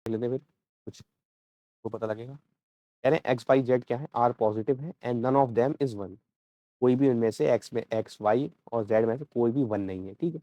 लेते हैं फिर कुछ को पता लगेगा। कह रहे हैं एक्स वाई जेड क्या है, आर पॉजिटिव है and none of them is one. कोई भी उनमें से एक्स में एक्स वाई और जेड में से कोई भी वन नहीं है, ठीक है।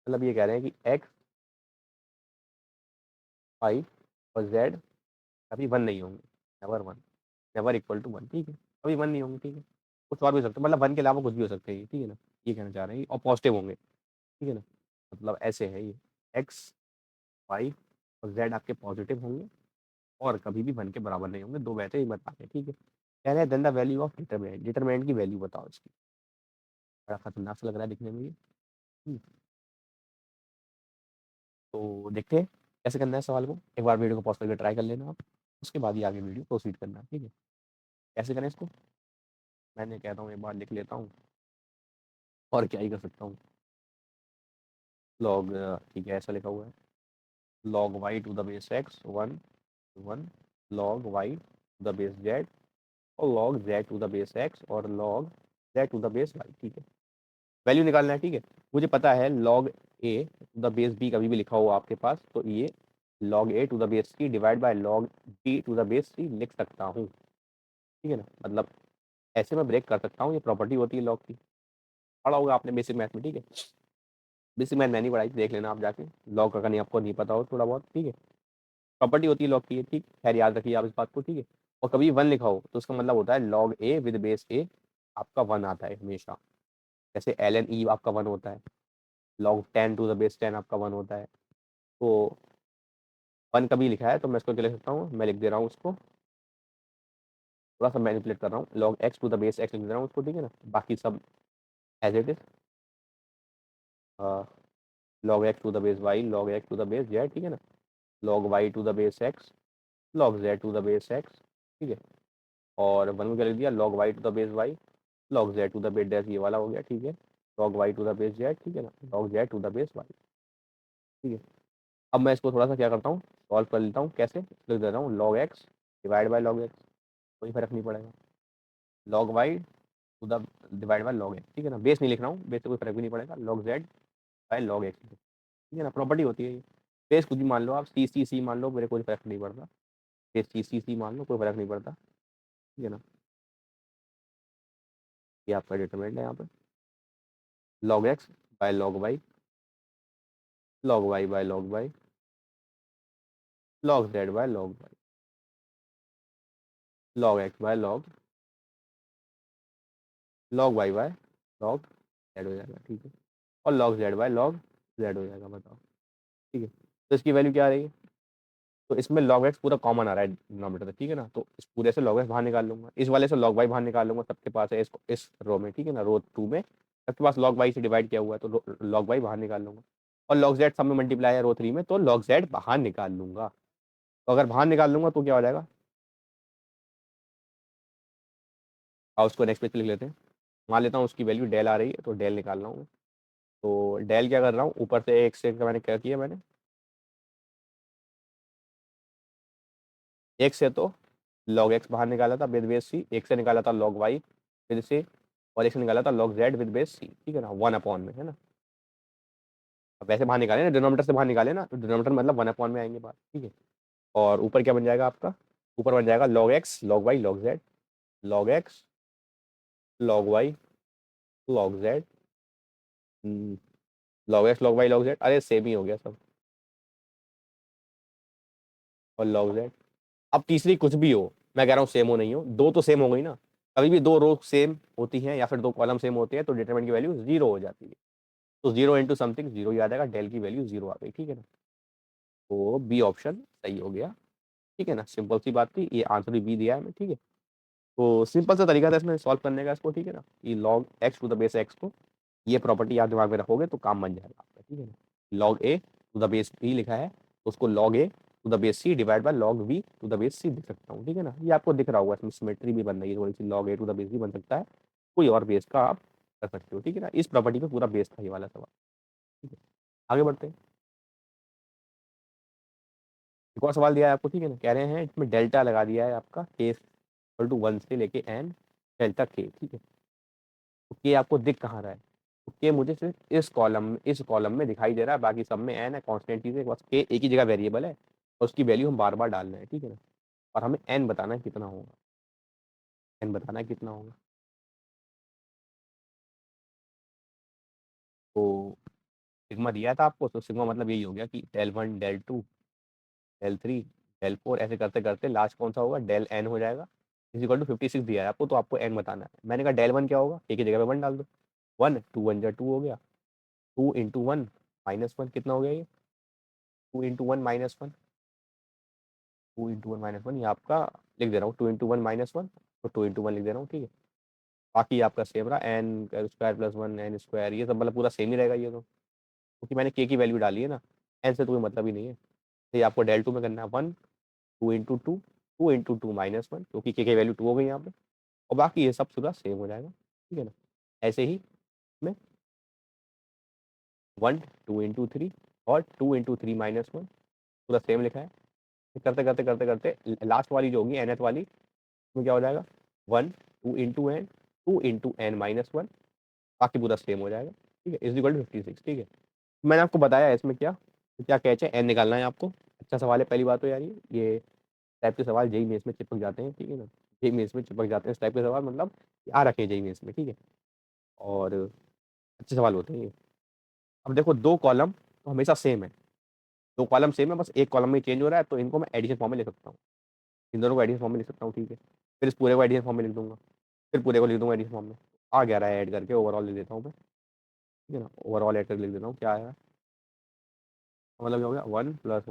मतलब ये कह रहे हैं कि एक्स वाई और जेड कभी वन नहीं होंगे, never one, never equal to one, ठीक है। कभी वन नहीं होंगे, ठीक है। कुछ और भी हो सकता है, मतलब वन के अलावा कुछ भी हो सकते हैं ये, ठीक है ना। ये कहना चाह रहे हैं और पॉजिटिव होंगे, ठीक है ना। मतलब ऐसे है ये, एक्स वाई और जेड आपके पॉजिटिव होंगे और कभी भी वन के बराबर नहीं होंगे, दो वैसे ही बता दें, ठीक है। कह रहे हैं then the value of determinant, determinant की वैल्यू बताओ इसकी। बड़ा खतरनाक सा लग रहा है दिखने में ये। हम्म, तो देखते हैं कैसे करना है सवाल को। एक बार वीडियो को पॉज करके ट्राई कर लेना आप, उसके बाद ही आगे वीडियो प्रोसीड करना, ठीक है। कैसे करें इसको, मैंने कहता हूँ एक बार लिख लेता हूँ, और क्या ही कर सकता हूँ। लॉग, ठीक है, ऐसा लिखा हुआ है, log Y to the base X one one, log Y to the base Z और log Z to the base X और log Z to the base Y, ठीक है। वैल्यू निकालना है, ठीक है। मुझे पता है log A to the base B कभी भी लिखा हो आपके पास तो ये log A to the base C divide by log B to the base C लिख सकता हूँ, ठीक है ना। मतलब ऐसे में ब्रेक कर सकता हूँ, ये प्रॉपर्टी होती है लॉग की। पढ़ा होगा आपने बेसिक मैथ में, ठीक है। बेसिक मैथ मैंने पढ़ाई, देख लेना आप जाके, लॉग का नहीं आपको नहीं पता हो थोड़ा बहुत, ठीक है। प्रॉपर्टी होती है लॉग की, ठीक। खैर याद रखिए आप इस बात को, ठीक है। और कभी वन लिखा हो तो उसका मतलब होता है लॉग ए विद बेस ए आपका वन आता है हमेशा। जैसे एल एन ई आपका वन होता है, log ten to the base ten आपका वन होता है। तो वन कभी लिखा है तो मैं इसको क्या लिख सकता हूँ, मैं लिख दे रहा हूँ उसको, थोड़ा सा मैनिपुलेट कर रहा हूँ, log x to the base X लिख दे रहा हूँ उसको, ठीक है ना। बाकी सब as it is, log x to the base Y, log x to the base Z, ठीक है ना। Log Y to the base X, log Z to the base X, ठीक है। और वन में क्या लिख दिया, log Y to the base Y, log Z to the base dash, ये वाला हो गया, ठीक है। Log Y to the base Z, ठीक है ना, log Z to the base Y, ठीक है। अब मैं इसको थोड़ा सा क्या करता हूँ, सॉल्व कर लेता हूँ। कैसे लिख देता हूँ, log X divide by log X, कोई फर्क नहीं पड़ेगा। Log Y to the divide by log X, ठीक है ना। बेस नहीं लिख रहा हूँ, बेस से कोई फर्क भी नहीं पड़ेगा। Log z by log X, ठीक है ना, प्रॉपर्टी होती है ये। बेस कुछ भी मान लो आप, सी सी सी मान लो, मेरे कोई फर्क नहीं पड़ता। बेस सी सी सी मान लो, कोई फर्क नहीं पड़ता, ठीक है ना। ये आपका डिटरमिनेंट है यहाँ पे, log x by log y, log y by log y, log z by log y, log x by log y by log z हो जाएगा, ठीक है। और log z by log z हो जाएगा, बताओ, ठीक है। तो इसकी वैल्यू क्या आ रही है, तो इसमें log x पूरा कॉमन आ रहा है डिनोमिनेटर से, ठीक है ना। तो इस पूरे से log x बाहर निकाल लूंगा, इस वाले से log y बाहर निकाल लूंगा, सबके पास है इस रो में, ठीक है ना। रो 2 में सबके पास log y से डिवाइड किया हुआ है तो log y बाहर निकाल लूंगा। और log z सब में मल्टीप्लाई है रो 3 में तो log z बाहर निकाल लूंगा। तो अगर बाहर निकाल लूंगा तो क्या हो जाएगा, और उसको नेक्स्ट पेज पे लिख लेते हैं। मान लेता हूँ उसकी वैल्यू डेल आ रही है तो डेल निकाल रहा हूँ। तो डेल क्या कर रहा हूँ, ऊपर से एक से मैंने क्या किया, मैंने एक से तो log x बाहर निकाला था विद बेस सी, एक से निकाला था log y विद सी, और एक से निकाला था log z with base C, ठीक है ना, वन अपॉन में, है ना। अब वैसे बाहर निकाले ना, डिनोमिनेटर से बाहर निकाले ना, तो डिनोमिनेटर मतलब वन अपॉन में आएंगे बाहर, ठीक है। और ऊपर क्या बन जाएगा आपका, ऊपर बन जाएगा log x log y log z, log x log y log z, log x log y log z, अरे सेम ही हो गया सब, और log z। अब तीसरी कुछ भी हो, मैं कह रहा हूँ सेम हो नहीं हो, दो तो सेम हो गई ना। कभी भी दो रो सेम होती हैं या फिर दो कॉलम सेम होते हैं तो डिटरमिनेंट की वैल्यू जीरो हो जाती है। तो जीरो इंटू समथिंग जीरो याद आएगा, डेल की वैल्यू जीरो आ गई, ठीक है ना। तो बी ऑप्शन सही हो गया, ठीक है ना। सिंपल सी बात थी, ये आंसर भी बी दिया है हमें, ठीक है। तो सिंपल सा तरीका था इसमें सॉल्व करने का इसको, ठीक है ना। कि log x to the base x को, ये प्रॉपर्टी आप दिमाग में रखोगे तो काम बन जाएगा आपका, ठीक है ना। Log A to the base B लिखा है तो उसको log A to the base C divide by log B to the base C लिख सकता हूँ, ठीक है ना। ये आपको दिख रहा होगा, इसमें सिमेट्री भी बन रही है थोड़ी सी, log A to the base भी बन सकता है, कोई और बेस का आप कर सकते हो, ठीक है ना। इस प्रॉपर्टी पे पूरा बेस था ये वाला सवाल, ठीक है। आगे बढ़ते हैं, एक और सवाल दिया है आपको, ठीक है ना। कह रहे हैं इसमें डेल्टा लगा दिया है आपका के इक्वल टू वन से लेके एन डेल्टा के, ठीक है। तो के आपको दिख कहाँ रहा है, तो के मुझे सिर्फ इस कॉलम में दिखाई दे रहा है, बाकी सब में एन है, कांस्टेंट चीज है, बस के एक ही जगह वेरिएबल है, और उसकी वैल्यू हम बार बार डाल रहे हैं, ठीक है ना। और हमें एन बताना है कितना होगा, एन बताना है कितना होगा। तो सिग्मा दिया था आपको, तो सिग्मा मतलब यही हो गया कि del one, del two, del three, del four, ऐसे करते करते लास्ट कौन सा होगा, डेल एन हो जाएगा। इज इक्वल टू 56 दिया है आपको, तो आपको एन बताना है। मैंने कहा डेल वन क्या होगा, एक ही जगह पे वन डाल दो। वन, टू वन जा टू हो गया, two into one minus one कितना हो गया ये, to into one minus one, two into one minus one, ये आपका लिख दे रहा हूँ, to into one minus one, तो टू इंटू वन लिख दे रहा हूँ, ठीक है। बाकी आपका सेम रहा, n square plus one n square, ये सब मतलब पूरा सेम ही रहेगा ये तो, क्योंकि मैंने के की वैल्यू डाली है ना, एन से तो कोई मतलब ही नहीं है। ये आपको डेल टू में करना है one, two into to, to into two minus one, क्योंकि के की वैल्यू टू हो गई यहाँ पे, और बाकी ये सब पूरा सेम हो जाएगा, ठीक है ना। ऐसे ही में वन, टू इंटू थ्री और to into three minus one पूरा सेम लिखा है। करते करते करते करते लास्ट वाली जो होगी एनथ वाली, उसमें क्या हो जाएगा, one, two into n minus one, बाकी पूरा सेम हो जाएगा, ठीक है। इज इक्वल टू 56, ठीक है। मैंने आपको बताया इसमें क्या क्या कैच है, एन निकालना है आपको। अच्छा सवाल है पहली बात तो यार, ये टाइप के सवाल जेई मेंस में चिपक जाते हैं, ठीक है ना। जेई मेंस में चिपक जाते हैं इस टाइप के सवाल, मतलब आ रखे हैं जेई मेंस में, ठीक है। और अच्छे सवाल होते हैं ये। अब देखो दो कॉलम तो हमेशा सेम है, दो कॉलम सेम है, बस एक कॉलम में चेंज हो रहा है, तो इनको मैं एडिशन फॉर्म में लिख सकता हूँ। इन दोनों को एडिशन फॉर्म में लिख सकता हूँ, ठीक है। फिर इस पूरे को एडिशन फॉर्म में लिख दूंगा, फिर पूरे को लिख दूंगा एडिशन फॉर्म में। आ गया रहा है ऐड करके, ओवरऑल लिख देता हूँ मैं, ठीक है ना। ओवरऑल ऐड करके लिख देता हूँ क्या आया, मतलब क्या हो गया, वन प्लस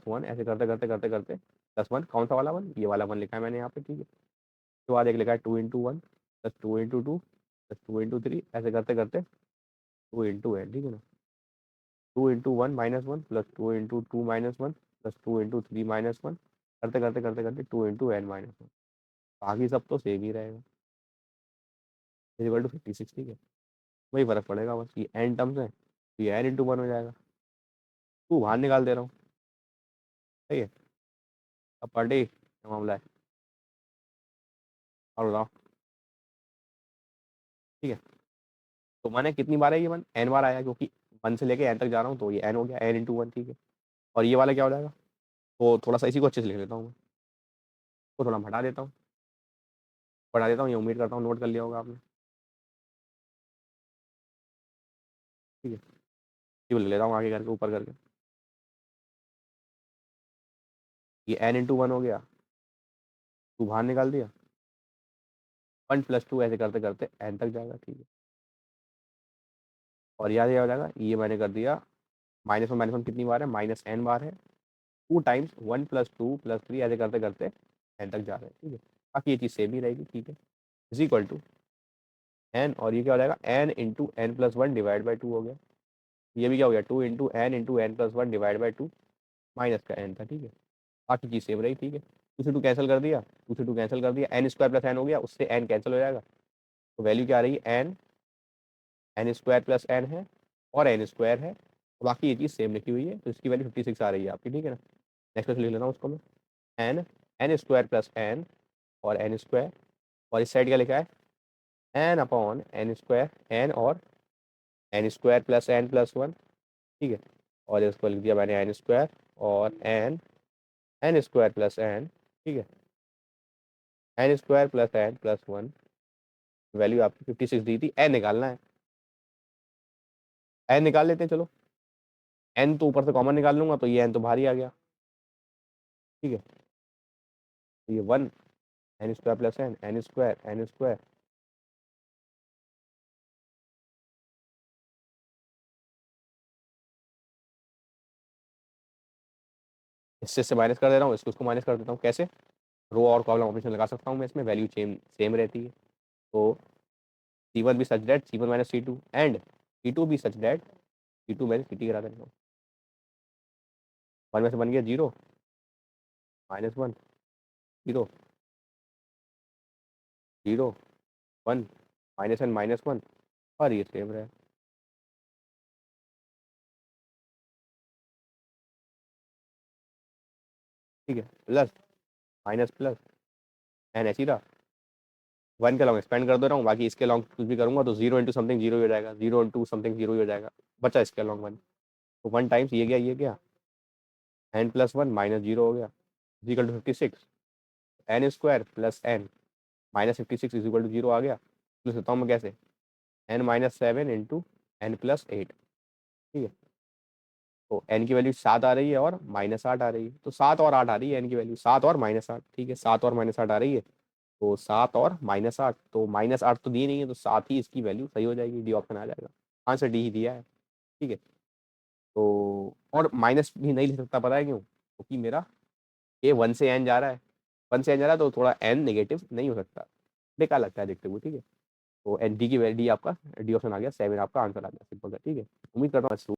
वन, ऐसे करते करते करते करते प्लस वन, कौन सा वाला वन, ये वाला वन लिखा है मैंने यहाँ पे, ठीक है। उसके बाद एक लिखा है two into one plus two into two plus two into three, ऐसे करते करते टू इंटू है, ठीक है ना। Two into one minus one plus two into two minus one plus two into three minus one, करते करते करते करते two into n minus one, बाकी सब तो सेम ही रहेगा, इक्वल टू 56, ठीक है। वही फर्क पड़ेगा बस, ये एन टर्म्स है तो ये एन इंटू वन हो जाएगा। टू बाहर निकाल दे रहा हूँ, सही है। अब पर डे क्या मामला है, और बताओ, ठीक है। तो मैंने कितनी बार है ये वन, एन बार आया, क्योंकि वन से लेके एन तक जा रहा हूँ, तो ये एन हो गया, एन इंटू वन, ठीक है। और ये वाला क्या हो जाएगा, तो थोड़ा सा इसी को अच्छे से लिख लेता हूँ मैं, तो थोड़ा हटा देता हूँ, पढ़ा देता हूँ, ये उम्मीद करता हूँ नोट कर लिया होगा आपने, ठीक है। ये लिख लेता हूँ आगे करके, ऊपर करके, ये एन इंटू वन हो गया, टू बाहर निकाल दिया, वन प्लस टू, ऐसे करते करते एन तक जाएगा, ठीक है। और याद क्या हो जाएगा, ये मैंने कर दिया, माइनस वन कितनी बार है, माइनस एन बार है, two times one plus two plus three, ऐसे करते करते एन तक जा रहे हैं, ठीक है। बाकी ये चीज़ सेम ही रहेगी, ठीक है। इज इक्वल टू एन, और ये क्या हो जाएगा, n into N plus one divide by two हो गया। ये भी क्या हो गया, two into N plus one divide by two, minus का एन था, ठीक है। बाकी चीज़ सेम रही, ठीक है। टू से टू कैंसिल कर दिया, टू से टू कैंसिल कर दिया, एन स्क्वायर प्लस एन हो गया, उससे एन कैंसिल हो जाएगा, तो वैल्यू क्या आ रही है, n, N square plus n है और एन स्क्वायर है, बाकी ये चीज़ सेम लिखी हुई है, तो इसकी वैल्यू 56 आ रही है आपकी, ठीक है ना। नेक्स्ट क्वेश्चन लिख लेना उसको मैं, N, N square plus N और एन स्क्वायर, और इस साइड क्या लिखा है, N upon N square, N और N square plus N plus one, ठीक है। और इसको लिख दिया मैंने एन स्क्वायर और N, N square plus N, ठीक है, N square plus N plus one, value आपकी 56 दी थी, एन निकालना है, एन निकाल लेते हैं चलो। एन तो ऊपर से कॉमन निकाल लूंगा, तो ये एन तो भारी आ गया, ठीक है। तो ये one, n square plus n, N square, n square, इससे माइनस कर दे रहा हूँ, इसको उसको माइनस कर देता हूँ, कैसे, रो और कॉलम ऑपरेशन लगा सकता हूँ मैं इसमें, वैल्यू सेम सेम रहती है। तो सी वन भी such that C one minus C two, and C two भी such that C two minus C T करा देता हूँ। वन में से बन गया zero, minus one, zero, zero, one, minus N minus one, और ये सेम रहे, ठीक है। प्लस माइनस प्लस एन ऐसी रहा, वन के लॉन्ग एक्सपेंड कर दे रहा हूँ, बाकी इसके लॉन्ग कुछ भी करूँगा तो जीरो इंटू समथिंग जीरो ही हो जाएगा, जीरो इंटू समथिंग जीरो ही हो जाएगा, बचा इसके लॉन्ग वन, तो वन टाइम्स ये गया, ये गया, N plus one minus zero हो गया equal to 56, N square plus N minus 56 equal to zero आ गया। लिख सकता हूँ मैं कैसे, N minus seven into N plus eight. ठीक है, तो एन की वैल्यू 7 आ रही है और -8 आ रही है, तो 7 और 8 आ रही है एन की वैल्यू, 7 और -8। ठीक है, 7 और -8 आ रही है, तो 7 और -8, तो -8 तो दी नहीं है, तो 7 ही इसकी वैल्यू सही हो जाएगी, डी ऑप्शन आ जाएगा। आंसर डी ही दिया है। ठीक है, तो और माइनस भी नहीं लिख सकता, पता है क्यों? क्योंकि मेरा ये 1 से एन जा रहा है, 1 से एन जा रहा है, तो थोड़ा एन नेगेटिव नहीं हो सकता, बेकार लगता है देखते हुए। ठीक है, तो एन डी की वैल्यू, डी आपका डी ऑप्शन आ गया, 7 आपका आंसर आ गया, सिंपल है। ठीक है, उम्मीद करता हूँ